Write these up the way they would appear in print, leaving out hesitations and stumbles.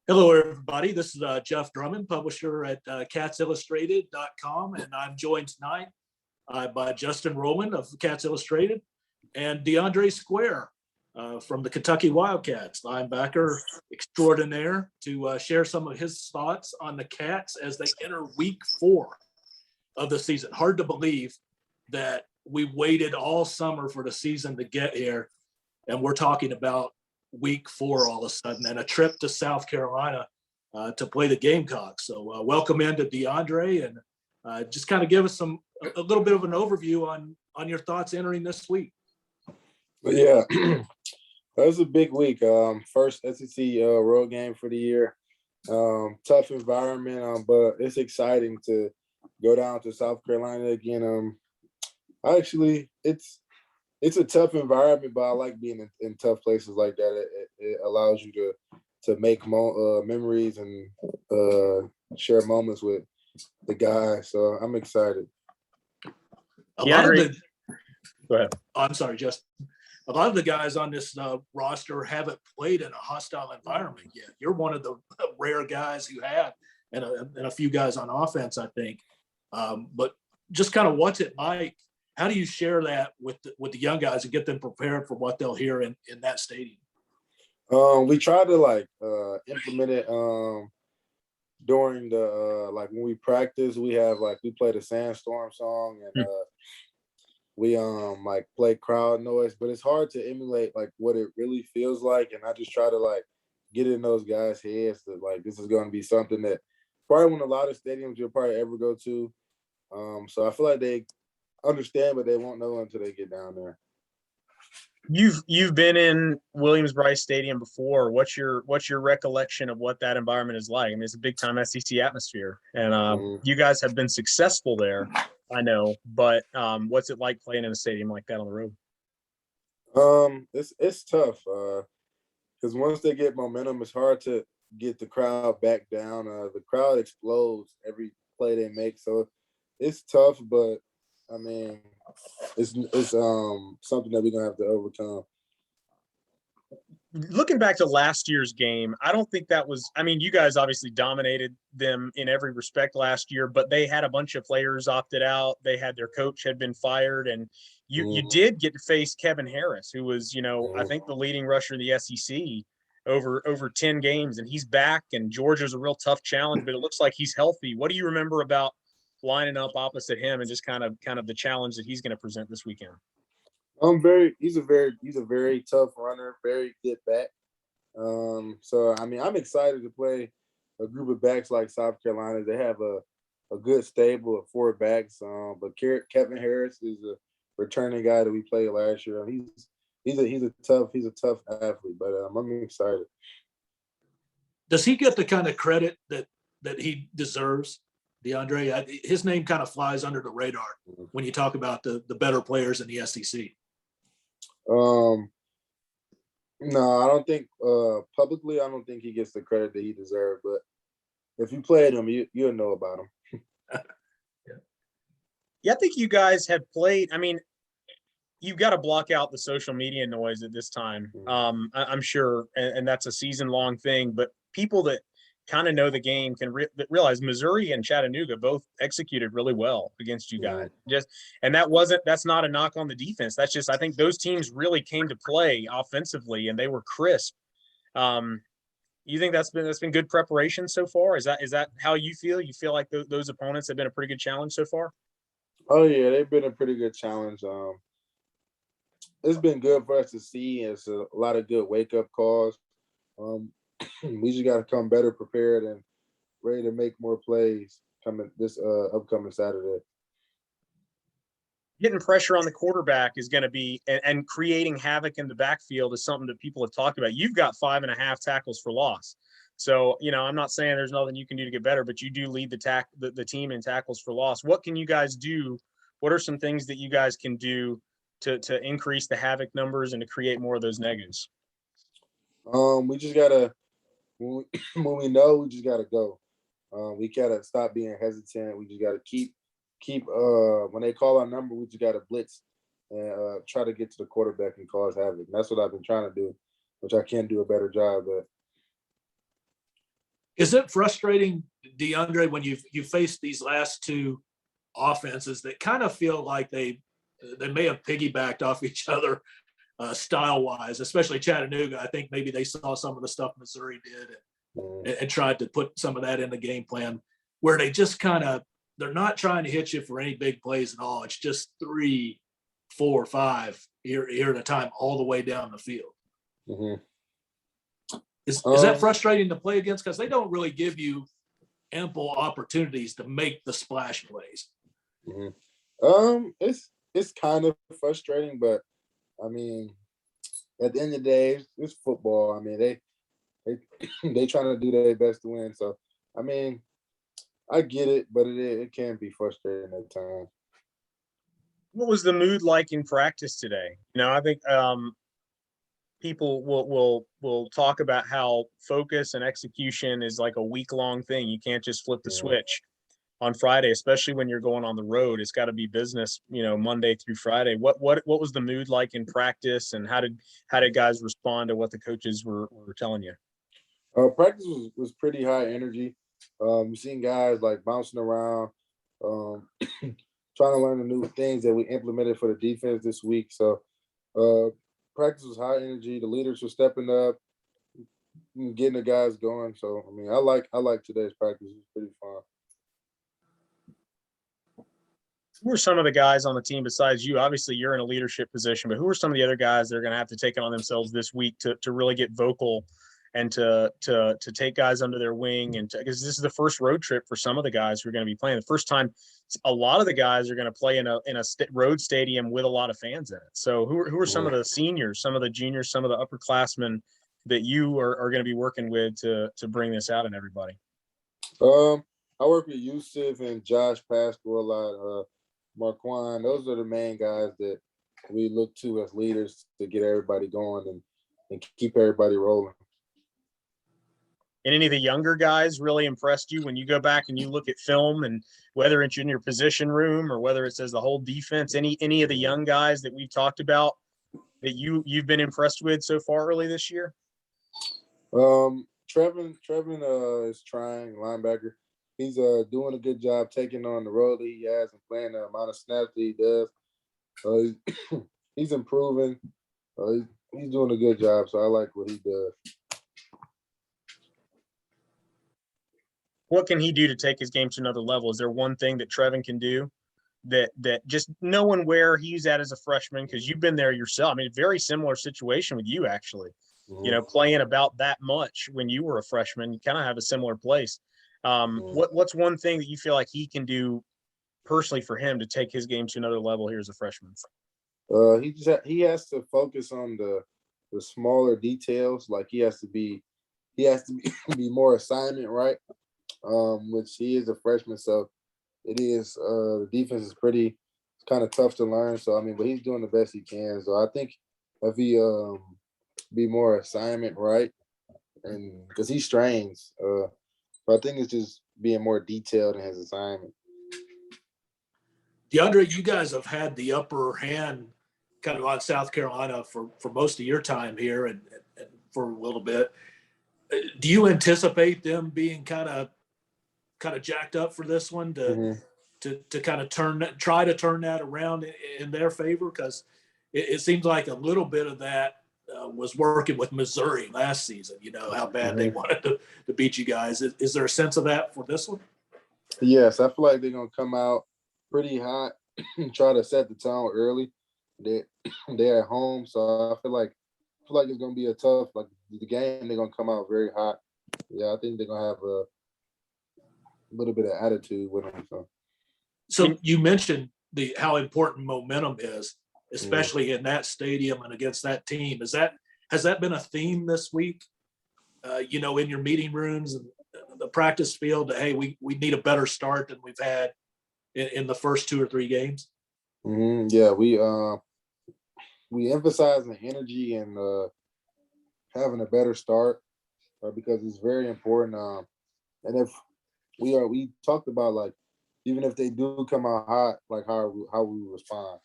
Hello, everybody. This is Jeff Drummond, publisher at catsillustrated.com, and I'm joined tonight by Justin Roman of Cats Illustrated and DeAndre Square from the Kentucky Wildcats, linebacker extraordinaire, to share some of his thoughts on the Cats as they enter week 4 of the season. Hard to believe that we waited all summer for the season to get here, and we're talking about week 4 all of a sudden, and a trip to South Carolina to play the Gamecocks. So welcome into DeAndre, and just kind of give us a little bit of an overview on your thoughts entering this week. Yeah, that was a big week. First SEC road game for the year. Tough environment, but it's exciting to go down to South Carolina again. It's a tough environment, but I like being in tough places like that. It allows you to make memories and share moments with the guys. So I'm excited. Go ahead. I'm sorry, Justin. A lot of the guys on this roster haven't played in a hostile environment yet. You're one of the rare guys who have, and a few guys on offense, I think. But just kind of what's it like? How do you share that with the young guys and get them prepared for what they'll hear in that stadium? We try to implement it during the when we practice. We have we play the Sandstorm song, and we play crowd noise. But it's hard to emulate what it really feels like, and I just try to get in those guys' heads that this is going to be something that probably won't a lot of stadiums you'll probably ever go to. So I feel like they understand, but they won't know until they get down there. You've been in Williams-Brice Stadium before. What's your recollection of what that environment is like? I mean, it's a big time SEC atmosphere, and you guys have been successful there, I know. But what's it like playing in a stadium like that on the road? It's tough because once they get momentum, it's hard to get the crowd back down. The crowd explodes every play they make, so it's tough, but I mean, it's something that we're gonna have to overcome. Looking back to last year's game, I don't think that was. I mean, you guys obviously dominated them in every respect last year, but they had a bunch of players opted out. They had their coach had been fired, and you did get to face Kevin Harris, who was I think the leading rusher in the SEC over 10 games, and he's back. And Georgia's a real tough challenge, but it looks like he's healthy. What do you remember about lining up opposite him and just kind of the challenge that he's going to present this weekend? He's a very tough runner, very good back. So I mean, I'm excited to play a group of backs like South Carolina. They have a good stable of 4 backs. But Kevin Harris is a returning guy that we played last year. He's a tough athlete, but I'm excited. Does he get the kind of credit that he deserves? DeAndre, his name kind of flies under the radar when you talk about the better players in the SEC. No, I don't think publicly. I don't think he gets the credit that he deserves. But if you played him, you'll know about him. Yeah, I think you guys have played. I mean, you've got to block out the social media noise at this time. I'm sure, and that's a season-long thing. But people that kind of know the game can realize Missouri and Chattanooga both executed really well against you guys. That's not a knock on the defense. That's just, I think those teams really came to play offensively and they were crisp. You think that's been good preparation so far? Is that how you feel? You feel like those opponents have been a pretty good challenge so far? Oh yeah, they've been a pretty good challenge. It's been good for us to see. It's a lot of good wake-up calls. We just got to come better prepared and ready to make more plays coming this upcoming Saturday. Getting pressure on the quarterback is going to be, and creating havoc in the backfield is something that people have talked about. You've got 5.5 tackles for loss. So, I'm not saying there's nothing you can do to get better, but you do lead the team in tackles for loss. What can you guys do? What are some things that you guys can do to increase the havoc numbers and to create more of those negatives? We just got to, when we know, we just got to go. We got to stop being hesitant. We just got to keep when they call our number, we just got to blitz and try to get to the quarterback and cause havoc. And that's what I've been trying to do, which I can do a better job at. Is it frustrating, DeAndre, when you face these last two offenses that kind of feel like they may have piggybacked off each other style wise, especially Chattanooga? I think maybe they saw some of the stuff Missouri did and tried to put some of that in the game plan, where they just they're not trying to hit you for any big plays at all. It's just 3, 4, 5 here at a time, all the way down the field. Mm-hmm. Is that frustrating to play against? Because they don't really give you ample opportunities to make the splash plays. Mm-hmm. It's kind of frustrating, but I mean, at the end of the day, it's football. I mean, they trying to do their best to win. So, I mean, I get it, but it can be frustrating at times. What was the mood like in practice today? I think people will talk about how focus and execution is like a week-long thing. You can't just flip the switch on Friday, especially when you're going on the road. It's got to be business, Monday through Friday. What was the mood like in practice, and how did guys respond to what the coaches were telling you? Practice was pretty high energy. You've seen guys like bouncing around, trying to learn the new things that we implemented for the defense this week. So practice was high energy. The leaders were stepping up, getting the guys going. So I mean, I like today's practice. It was pretty fun. Who are some of the guys on the team besides you? Obviously, you're in a leadership position, but who are some of the other guys that are going to have to take it on themselves this week to really get vocal and to take guys under their wing? And because this is the first road trip for some of the guys who are going to be playing. The first time a lot of the guys are going to play in a road stadium with a lot of fans in it. So who are some of the seniors, some of the juniors, some of the upperclassmen that you are going to be working with to bring this out in everybody? I work with Yusuf and Josh Pascal a lot. Marquand, those are the main guys that we look to as leaders to get everybody going and keep everybody rolling. And any of the younger guys really impressed you when you go back and you look at film, and whether it's in your position room or whether it's as the whole defense, any of the young guys that we've talked about that you've been impressed with so far early this year? Trevin is trying, linebacker. He's doing a good job taking on the role that he has and playing the amount of snaps that he does. He's improving. He's doing a good job, so I like what he does. What can he do to take his game to another level? Is there one thing that Trevin can do that just knowing where he's at as a freshman, because you've been there yourself? I mean, very similar situation with you, actually. Mm-hmm. Playing about that much when you were a freshman, you kind of have a similar place. What's one thing that you feel like he can do personally for him to take his game to another level here as a freshman? He has to focus on the smaller details. Like he has to be be more assignment right, which he is a freshman, so it is. The defense is it's kind of tough to learn. So I mean, but he's doing the best he can. So I think if he be more assignment right, and because he strains. So I think it's just being more detailed in his assignment. DeAndre, you guys have had the upper hand kind of on South Carolina for most of your time here and for a little bit. Do you anticipate them being kind of jacked up for this one to kind of try to turn that around in their favor? Because it seems like a little bit of that was working with Missouri last season, how bad they wanted to beat you guys. Is there a sense of that for this one? Yes, I feel like they're going to come out pretty hot, try to set the tone early. They're at home, so I feel like it's going to be a tough, like the game, they're going to come out very hot. Yeah, I think they're going to have a little bit of attitude with them. So you mentioned how important momentum is, especially in that stadium and against that team. Has that been a theme this week? In your meeting rooms and the practice field, that hey, we need a better start than we've had in the first 2 or 3 games. Mm-hmm. Yeah, we emphasize the energy and having a better start because it's very important. And if we talked about like even if they do come out hot, like how we respond.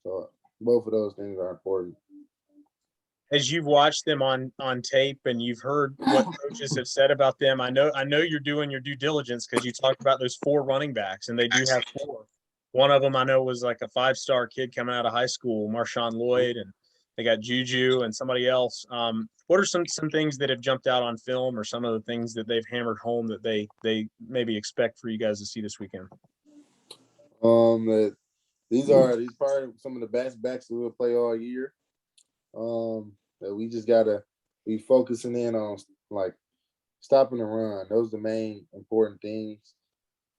So both of those things are important. as you've watched them on tape and you've heard what coaches have said about them, I know you're doing your due diligence because you talked about those 4 running backs, and they do have 4. One of them I know was like a 5-star kid coming out of high school, Marshawn Lloyd, and they got Juju and somebody else. What are some things that have jumped out on film, or some of the things that they've hammered home that they maybe expect for you guys to see this weekend? These probably some of the best backs that we'll play all year. That we just gotta be focusing in on, like, stopping the run. Those are the main important things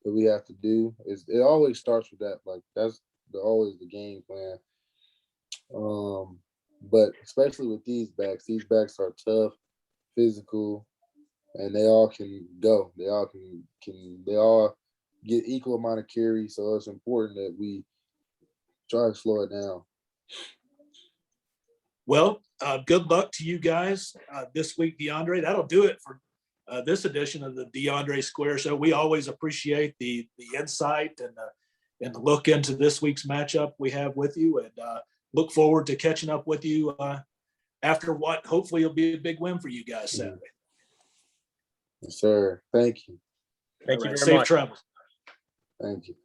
that we have to do. It always starts with that. Like, that's always the game plan. But especially with these backs are tough, physical, and they all can go. They all get equal amount of carries. So it's important that we try to slow it down. Well, good luck to you guys this week, DeAndre. That'll do it for this edition of the DeAndre Square Show. We always appreciate the insight and the look into this week's matchup we have with you, and look forward to catching up with you after what hopefully will be a big win for you guys Saturday. Yes, sir. Thank you. Thank you very Safe much. travels. Thank you.